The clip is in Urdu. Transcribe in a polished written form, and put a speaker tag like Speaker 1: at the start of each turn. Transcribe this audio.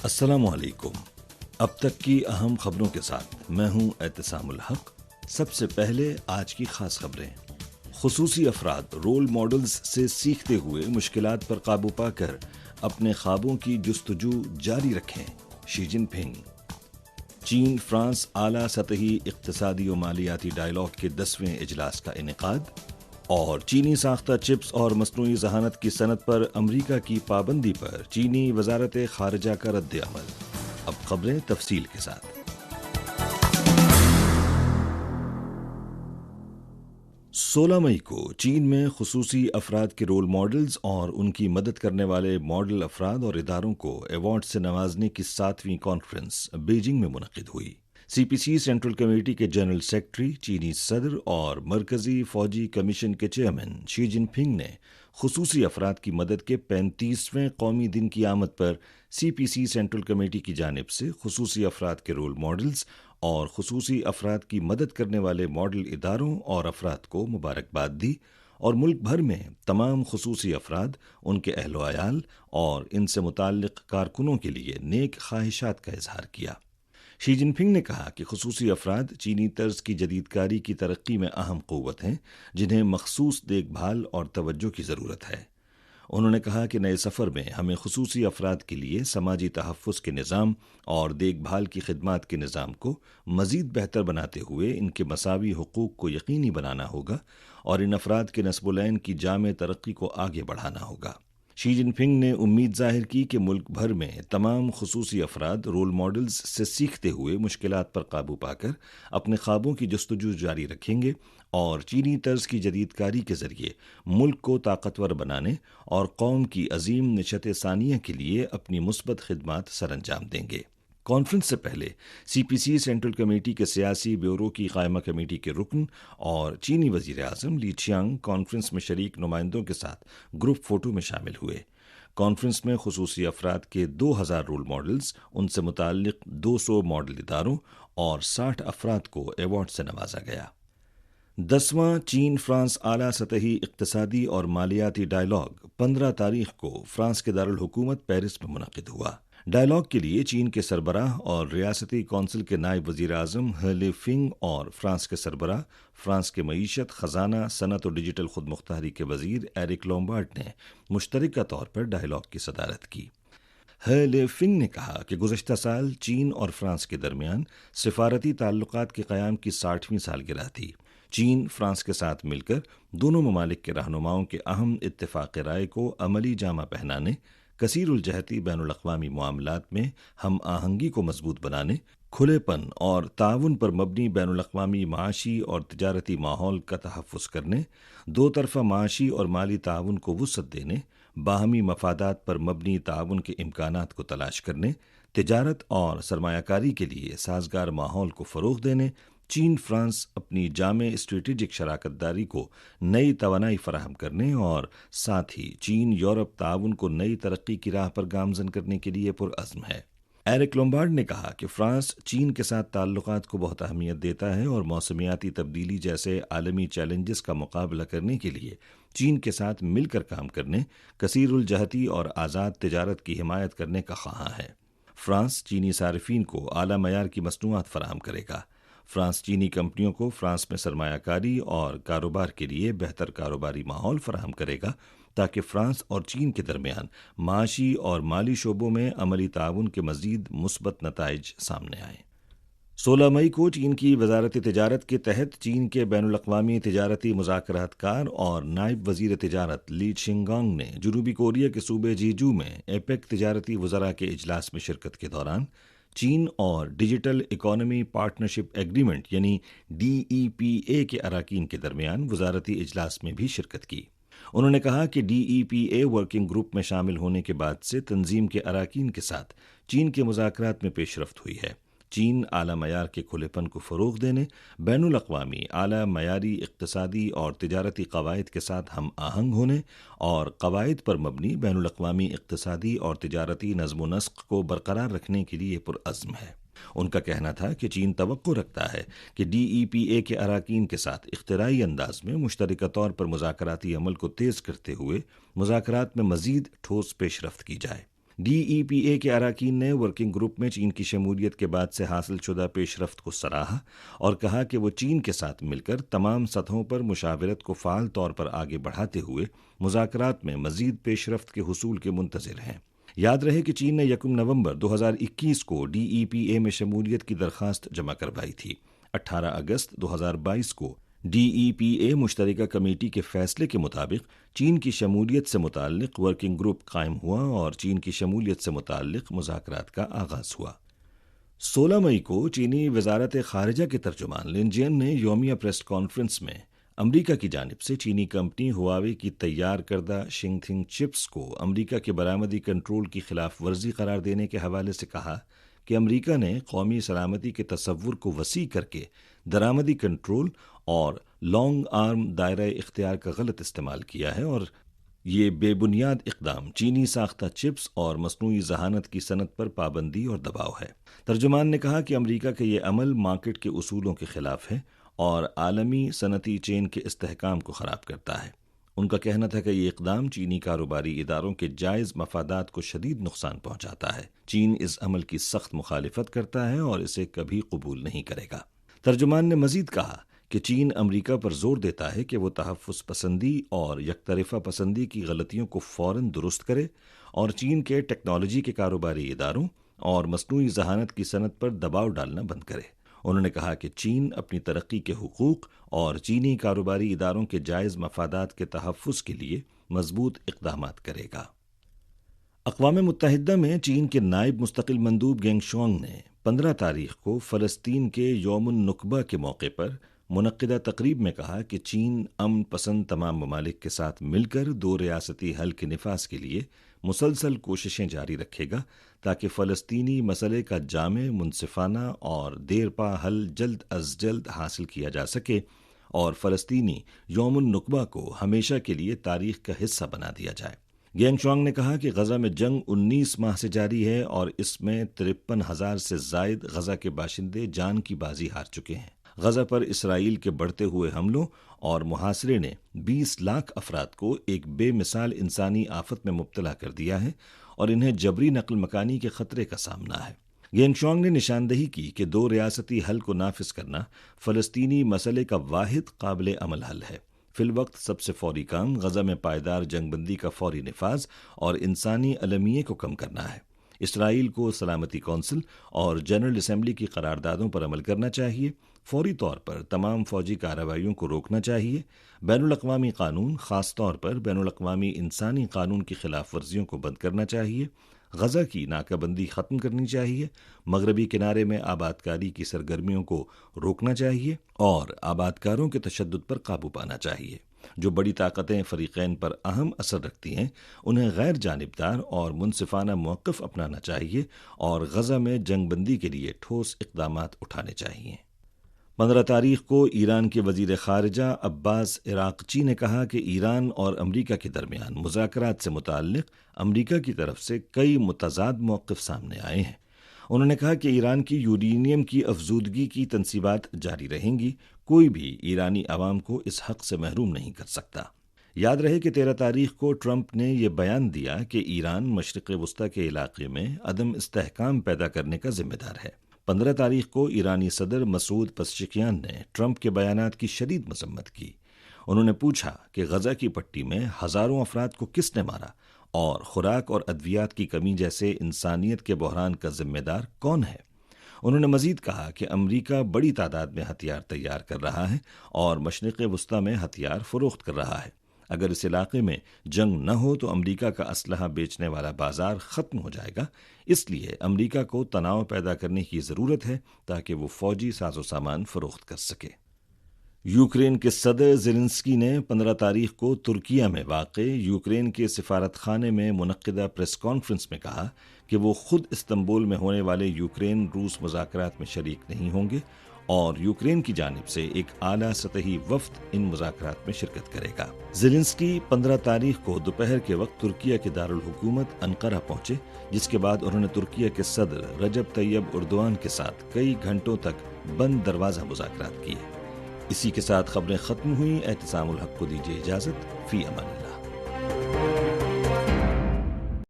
Speaker 1: السلام علیکم۔ اب تک کی اہم خبروں کے ساتھ میں ہوں اعتصام الحق۔ سب سے پہلے آج کی خاص خبریں۔ خصوصی افراد رول ماڈلز سے سیکھتے ہوئے مشکلات پر قابو پا کر اپنے خوابوں کی جستجو جاری رکھیں، شی جن پنگ۔ چین فرانس اعلیٰ سطحی اقتصادی و مالیاتی ڈائیلاگ کے 10ویں اجلاس کا انعقاد، اور چینی ساختہ چپس اور مصنوعی ذہانت کی صنعت پر امریکہ کی پابندی پر چینی وزارت خارجہ کا رد عمل۔ اب خبریں تفصیل کے ساتھ۔ 16 مئی کو چین میں خصوصی افراد کے رول ماڈلز اور ان کی مدد کرنے والے ماڈل افراد اور اداروں کو ایوارڈ سے نوازنے کی 7ویں کانفرنس بیجنگ میں منعقد ہوئی۔ سی پی سی سینٹرل کمیٹی کے جنرل سیکرٹری، چینی صدر اور مرکزی فوجی کمیشن کے چیئرمین شی جن پنگ نے خصوصی افراد کی مدد کے 35ویں قومی دن کی آمد پر سی پی سی سینٹرل کمیٹی کی جانب سے خصوصی افراد کے رول ماڈلز اور خصوصی افراد کی مدد کرنے والے ماڈل اداروں اور افراد کو مبارکباد دی اور ملک بھر میں تمام خصوصی افراد، ان کے اہل و عیال اور ان سے متعلق کارکنوں کے لیے نیک خواہشات کا اظہار کیا۔ شی جن پنگ نے کہا کہ خصوصی افراد چینی طرز کی جدید کاری کی ترقی میں اہم قوت ہیں، جنہیں مخصوص دیکھ بھال اور توجہ کی ضرورت ہے۔ انہوں نے کہا کہ نئے سفر میں ہمیں خصوصی افراد کے لیے سماجی تحفظ کے نظام اور دیکھ بھال کی خدمات کے نظام کو مزید بہتر بناتے ہوئے ان کے مساوی حقوق کو یقینی بنانا ہوگا اور ان افراد کے نسب العین کی جامع ترقی کو آگے بڑھانا ہوگا۔ شی جن پنگ نے امید ظاہر کی کہ ملک بھر میں تمام خصوصی افراد رول ماڈلز سے سیکھتے ہوئے مشکلات پر قابو پا کر اپنے خوابوں کی جستجو جاری رکھیں گے اور چینی طرز کی جدید کاری کے ذریعے ملک کو طاقتور بنانے اور قوم کی عظیم نشت ثانیہ کے لیے اپنی مثبت خدمات سر انجام دیں گے۔ کانفرنس سے پہلے سی پی سی سینٹرل کمیٹی کے سیاسی بیورو کی قائمہ کمیٹی کے رکن اور چینی وزیر اعظم لی چیانگ کانفرنس میں شریک نمائندوں کے ساتھ گروپ فوٹو میں شامل ہوئے۔ کانفرنس میں خصوصی افراد کے 2000 رول ماڈلز، ان سے متعلق 200 ماڈل اداروں اور 60 افراد کو ایوارڈ سے نوازا گیا۔ 10واں چین فرانس اعلیٰ سطحی اقتصادی اور مالیاتی ڈائیلاگ 15 تاریخ کو فرانس کے دارالحکومت پیرس میں منعقد ہوا۔ ڈائیلاگ کے لیے چین کے سربراہ اور ریاستی کونسل کے نائب وزیر اعظم ہے لینفنگ اور فرانس کے سربراہ، فرانس کے معیشت، خزانہ، صنعت اور ڈیجیٹل خود مختاری کے وزیر ایرک لومبارڈ نے مشترکہ طور پر ڈائیلاگ کی صدارت کی۔ ہے لینفنگ نے کہا کہ گزشتہ سال چین اور فرانس کے درمیان سفارتی تعلقات کے قیام کی 60ویں سالگرہ تھی۔ چین فرانس کے ساتھ مل کر دونوں ممالک کے رہنماؤں کے اہم اتفاق رائے کو عملی جامہ پہنانے، کثیر الجہتی بین الاقوامی معاملات میں ہم آہنگی کو مضبوط بنانے، کھلے پن اور تعاون پر مبنی بین الاقوامی معاشی اور تجارتی ماحول کا تحفظ کرنے، دو طرفہ معاشی اور مالی تعاون کو وسعت دینے، باہمی مفادات پر مبنی تعاون کے امکانات کو تلاش کرنے، تجارت اور سرمایہ کاری کے لیے سازگار ماحول کو فروغ دینے، چین فرانس اپنی جامع اسٹریٹجک شراکت داری کو نئی توانائی فراہم کرنے اور ساتھ ہی چین یورپ تعاون کو نئی ترقی کی راہ پر گامزن کرنے کے لیے پرعزم ہے۔ ایرک لومبارڈ نے کہا کہ فرانس چین کے ساتھ تعلقات کو بہت اہمیت دیتا ہے اور موسمیاتی تبدیلی جیسے عالمی چیلنجز کا مقابلہ کرنے کے لیے چین کے ساتھ مل کر کام کرنے، کثیر الجہتی اور آزاد تجارت کی حمایت کرنے کا خواہاں ہے۔ فرانس چینی صارفین کو اعلیٰ معیار کی مصنوعات فراہم کرے گا۔ فرانس چینی کمپنیوں کو فرانس میں سرمایہ کاری اور کاروبار کے لیے بہتر کاروباری ماحول فراہم کرے گا تاکہ فرانس اور چین کے درمیان معاشی اور مالی شعبوں میں عملی تعاون کے مزید مثبت نتائج سامنے آئیں۔ 16 مئی کو چین کی وزارت تجارت کے تحت چین کے بین الاقوامی تجارتی مذاکرات کار اور نائب وزیر تجارت لی چینگانگ نے جنوبی کوریا کے صوبے جیجو میں ایپیک تجارتی وزراء کے اجلاس میں شرکت کے دوران چین اور ڈیجیٹل اکانومی پارٹنرشپ ایگریمنٹ یعنی DEPA کے اراکین کے درمیان وزارتی اجلاس میں بھی شرکت کی۔ انہوں نے کہا کہ DEPA ورکنگ گروپ میں شامل ہونے کے بعد سے تنظیم کے اراکین کے ساتھ چین کے مذاکرات میں پیش رفت ہوئی ہے۔ چین اعلیٰ معیار کے کھلے پن کو فروغ دینے، بین الاقوامی اعلیٰ معیاری اقتصادی اور تجارتی قواعد کے ساتھ ہم آہنگ ہونے اور قواعد پر مبنی بین الاقوامی اقتصادی اور تجارتی نظم و نسق کو برقرار رکھنے کے لیے پرعزم ہے۔ ان کا کہنا تھا کہ چین توقع رکھتا ہے کہ DEPA کے اراکین کے ساتھ اختراعی انداز میں مشترکہ طور پر مذاکراتی عمل کو تیز کرتے ہوئے مذاکرات میں مزید ٹھوس پیش رفت کی جائے۔ ڈی ای پی اے کے اراکین نے ورکنگ گروپ میں چین کی شمولیت کے بعد سے حاصل شدہ پیش رفت کو سراہا اور کہا کہ وہ چین کے ساتھ مل کر تمام سطحوں پر مشاورت کو فعال طور پر آگے بڑھاتے ہوئے مذاکرات میں مزید پیش رفت کے حصول کے منتظر ہیں۔ یاد رہے کہ چین نے 1 نومبر 2021 کو ڈی ای پی اے میں شمولیت کی درخواست جمع کروائی تھی۔ 18 اگست 2022 کو ڈی ای پی اے مشترکہ کمیٹی کے فیصلے کے مطابق چین کی شمولیت سے متعلق ورکنگ گروپ قائم ہوا اور چین کی شمولیت سے متعلق مذاکرات کا آغاز ہوا۔ 16 مئی کو چینی وزارت خارجہ کے ترجمان لن جین نے یومیہ پریس کانفرنس میں امریکہ کی جانب سے چینی کمپنی ہواوے کی تیار کردہ شنگتھنگ چپس کو امریکہ کے برآمدی کنٹرول کی خلاف ورزی قرار دینے کے حوالے سے کہا کہ امریکہ نے قومی سلامتی کے تصور کو وسیع کر کے درآمدی کنٹرول اور لانگ آرم دائرہ اختیار کا غلط استعمال کیا ہے اور یہ بے بنیاد اقدام چینی ساختہ چپس اور مصنوعی ذہانت کی صنعت پر پابندی اور دباؤ ہے۔ ترجمان نے کہا کہ امریکہ کا یہ عمل مارکیٹ کے اصولوں کے خلاف ہے اور عالمی صنعتی چین کے استحکام کو خراب کرتا ہے۔ ان کا کہنا تھا کہ یہ اقدام چینی کاروباری اداروں کے جائز مفادات کو شدید نقصان پہنچاتا ہے۔ چین اس عمل کی سخت مخالفت کرتا ہے اور اسے کبھی قبول نہیں کرے گا۔ ترجمان نے مزید کہا کہ چین امریکہ پر زور دیتا ہے کہ وہ تحفظ پسندی اور یک طرفہ پسندی کی غلطیوں کو فوراً درست کرے اور چین کے ٹیکنالوجی کے کاروباری اداروں اور مصنوعی ذہانت کی صنعت پر دباؤ ڈالنا بند کرے۔ انہوں نے کہا کہ چین اپنی ترقی کے حقوق اور چینی کاروباری اداروں کے جائز مفادات کے تحفظ کے لیے مضبوط اقدامات کرے گا۔ اقوام متحدہ میں چین کے نائب مستقل مندوب گینگ شوانگ نے 15 تاریخ کو فلسطین کے یوم النکبہ کے موقع پر منعقدہ تقریب میں کہا کہ چین امن پسند تمام ممالک کے ساتھ مل کر 2 ریاستی حل کے نفاذ کے لیے مسلسل کوششیں جاری رکھے گا تاکہ فلسطینی مسئلے کا جامع، منصفانہ اور دیر پا حل جلد از جلد حاصل کیا جا سکے اور فلسطینی یوم النکبہ کو ہمیشہ کے لیے تاریخ کا حصہ بنا دیا جائے۔ گینگ شوانگ نے کہا کہ غزہ میں جنگ 19 ماہ سے جاری ہے اور اس میں 53,000 سے زائد غزہ کے باشندے جان کی بازی ہار چکے ہیں۔ غزہ پر اسرائیل کے بڑھتے ہوئے حملوں اور محاصرے نے 20 لاکھ افراد کو ایک بے مثال انسانی آفت میں مبتلا کر دیا ہے اور انہیں جبری نقل مکانی کے خطرے کا سامنا ہے۔ گینگ شوانگ نے نشاندہی کی کہ 2 ریاستی حل کو نافذ کرنا فلسطینی مسئلے کا واحد قابل عمل حل ہے۔ فی الوقت سب سے فوری کام غزہ میں پائیدار جنگ بندی کا فوری نفاذ اور انسانی المیے کو کم کرنا ہے۔ اسرائیل کو سلامتی کونسل اور جنرل اسمبلی کی قراردادوں پر عمل کرنا چاہیے، فوری طور پر تمام فوجی کارروائیوں کو روکنا چاہیے، بین الاقوامی قانون خاص طور پر بین الاقوامی انسانی قانون کی خلاف ورزیوں کو بند کرنا چاہیے، غزہ کی ناکہ بندی ختم کرنی چاہیے، مغربی کنارے میں آبادکاری کی سرگرمیوں کو روکنا چاہیے اور آبادکاروں کے تشدد پر قابو پانا چاہیے۔ جو بڑی طاقتیں فریقین پر اہم اثر رکھتی ہیں انہیں غیر جانبدار اور منصفانہ موقف اپنانا چاہیے اور غزہ میں جنگ بندی کے لیے ٹھوس اقدامات اٹھانے چاہیے۔ 15 تاریخ کو ایران کے وزیر خارجہ عباس عراقچی نے کہا کہ ایران اور امریکہ کے درمیان مذاکرات سے متعلق امریکہ کی طرف سے کئی متضاد موقف سامنے آئے ہیں۔ انہوں نے کہا کہ ایران کی یورینیم کی افزودگی کی تنصیبات جاری رہیں گی، کوئی بھی ایرانی عوام کو اس حق سے محروم نہیں کر سکتا۔ یاد رہے کہ 13 تاریخ کو ٹرمپ نے یہ بیان دیا کہ ایران مشرق وسطی کے علاقے میں عدم استحکام پیدا کرنے کا ذمہ دار ہے۔ 15 تاریخ کو ایرانی صدر مسعود پزشکیان نے ٹرمپ کے بیانات کی شدید مذمت کی۔ انہوں نے پوچھا کہ غزہ کی پٹی میں ہزاروں افراد کو کس نے مارا اور خوراک اور ادویات کی کمی جیسے انسانیت کے بحران کا ذمہ دار کون ہے؟ انہوں نے مزید کہا کہ امریکہ بڑی تعداد میں ہتھیار تیار کر رہا ہے اور مشرق وسطی میں ہتھیار فروخت کر رہا ہے۔ اگر اس علاقے میں جنگ نہ ہو تو امریکہ کا اسلحہ بیچنے والا بازار ختم ہو جائے گا، اس لیے امریکہ کو تناؤ پیدا کرنے کی ضرورت ہے تاکہ وہ فوجی ساز و سامان فروخت کر سکے۔ یوکرین کے صدر زیلنسکی نے 15 تاریخ کو ترکیہ میں واقع یوکرین کے سفارت خانے میں منعقدہ پریس کانفرنس میں کہا کہ وہ خود استنبول میں ہونے والے یوکرین روس مذاکرات میں شریک نہیں ہوں گے اور یوکرین کی جانب سے ایک اعلیٰ سطحی وفد ان مذاکرات میں شرکت کرے گا۔ زیلنسکی 15 تاریخ کو دوپہر کے وقت ترکیہ کے دارالحکومت انقرہ پہنچے، جس کے بعد انہوں نے ترکیہ کے صدر رجب طیب اردوان کے ساتھ کئی گھنٹوں تک بند دروازہ مذاکرات کیے۔ اسی کے ساتھ خبریں ختم ہوئیں۔ اعتصام الحق کو دیجیے اجازت۔ فی امان اللہ۔